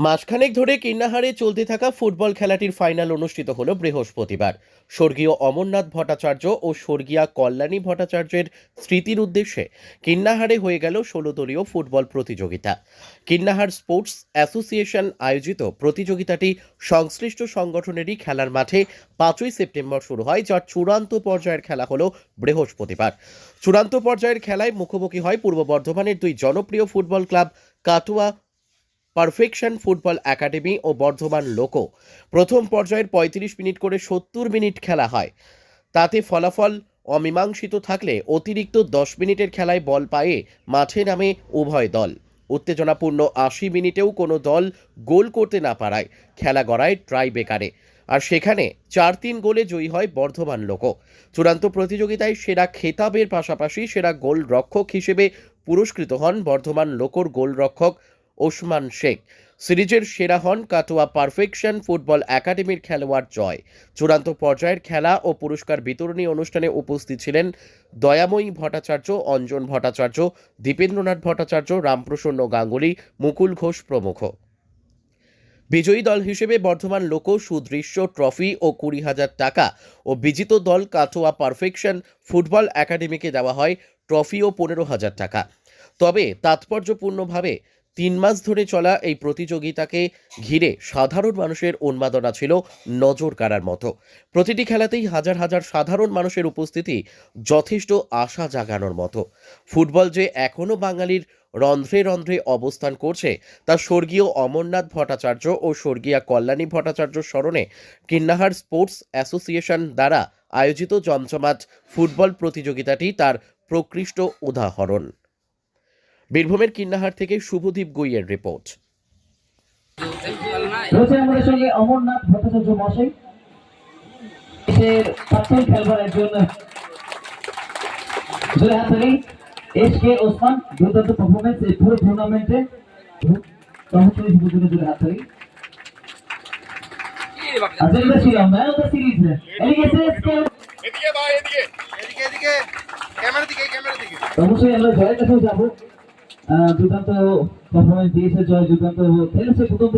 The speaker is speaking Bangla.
মাসখানেক ধরে কিন্নাহারে চলতে থাকা ফুটবল খেলাটির ফাইনাল অনুষ্ঠিত হলো বৃহস্পতিবার। স্বর্গীয় অমরনাথ ভট্টাচার্য ও স্বর্গীয়া কল্যাণী ভট্টাচার্যের স্মৃতির উদ্দেশ্যে কিন্নাহারে হয়ে গেল 16 দলীয় ফুটবল প্রতিযোগিতা। কিন্নাহার স্পোর্টস অ্যাসোসিয়েশন আয়োজিত প্রতিযোগিতাটি সংশ্লিষ্ট সংগঠনেরই খেলার মাঠে 5ই সেপ্টেম্বর শুরু হয়, যার চূড়ান্ত পর্যায়ের খেলা হলো বৃহস্পতিবার। চূড়ান্ত পর্যায়ের খেলায় মুখোমুখি হয় পূর্ব বর্ধমানের দুই জনপ্রিয় football club Katwa perfection football academy ও বর্ধমান লোকো। প্রথম পর্যায়ের 35 মিনিট করে 70 মিনিট খেলা হয়। তাতে ফলাফল অমীমাংসিত থাকলে অতিরিক্ত 10 মিনিটের খেলায় বল পায়ে মাঠে নামে উভয় দল। উত্তেজনাপূর্ণ 80 মিনিটেও কোনো দল গোল করতে না পারায় খেলা গড়ায় ট্রাই বেকারে, আর সেখানে 4-3 গোলে জয়ী হয় বর্ধমান লোকো। চূড়ান্ত প্রতিযোগিতায় সেরা খেতাবের পাশাপাশি সেরা গোলরক্ষক হিসেবে পুরস্কৃত হন বর্ধমান লোকোর গোলরক্ষক ওসমান শেখ। সিরিজের সেরা হন কাটোয়া পারফেকশন ফুটবল একাডেমির খেলোয়াড় জয়। চূড়ান্ত পর্যায়ের খেলা ও পুরস্কার বিতরণী অনুষ্ঠানে উপস্থিত ছিলেন দয়াময়ী ভট্টাচার্য, অঞ্জন ভট্টাচার্য, দীপেন্দ্রনাথ ভট্টাচার্য, রামপ্রসন্ন গাঙ্গুলি, মুকুল ঘোষ প্রমুখ। বিজয়ী দল হিসেবে বর্ধমান লোকো সুদৃশ্য ট্রফি ও 20,000 টাকা ও বিজিত দল কাটোয়া পারফেকশন ফুটবল একাডেমিকে দেওয়া হয় ট্রফি ও 15,000 টাকা। তবে তাৎপর্যপূর্ণভাবে 3 মাস ধরে চলা এই প্রতিযোগিতাকে ঘিরে সাধারণ মানুষের উন্মাদনা ছিল নজর কাড়ার মতো। প্রতিটি খেলাতেই হাজার হাজার সাধারণ মানুষের উপস্থিতি যথেষ্ট আশা জাগানোর মতো। ফুটবল যে এখনও বাঙালির রন্ধ্রে রন্ধ্রে অবস্থান করছে তা স্বর্গীয় অমরনাথ ভট্টাচার্য ও স্বর্গীয়া কল্যাণী ভট্টাচার্য স্মরণে কিন্নাহার স্পোর্টস অ্যাসোসিয়েশন দ্বারা আয়োজিত জমজমাট ফুটবল প্রতিযোগিতাটি তার প্রকৃষ্ট উদাহরণ। বীরভূমের কিন্নাহার থেকে শুভদীপ গুইয়ের রিপোর্ট। আমাদের সঙ্গে অমরনাথ ভট্টাচার্য মহাশয়, দেশের প্রাক্তন খেলোয়াড় একজন। জোরে হাত তালি। এসকে ওসমান দুর্দান্ত পারফরমেন্স এই পুরো টুর্নামেন্টে। চমৎকারী সুযোগে জোরে হাত তালি। আজকে ছিলাম ম্যান অফ দ্য সিরিজ। এদিকে ভাই, এদিকে এদিকে এদিকে ক্যামেরা দিকে। অবশ্যই আমরা জয়ের কাছেও যাবো। দুর্দান্ত পারফরমেন্স দিয়েছে জয়, দুর্দান্ত খেলেছে প্রথম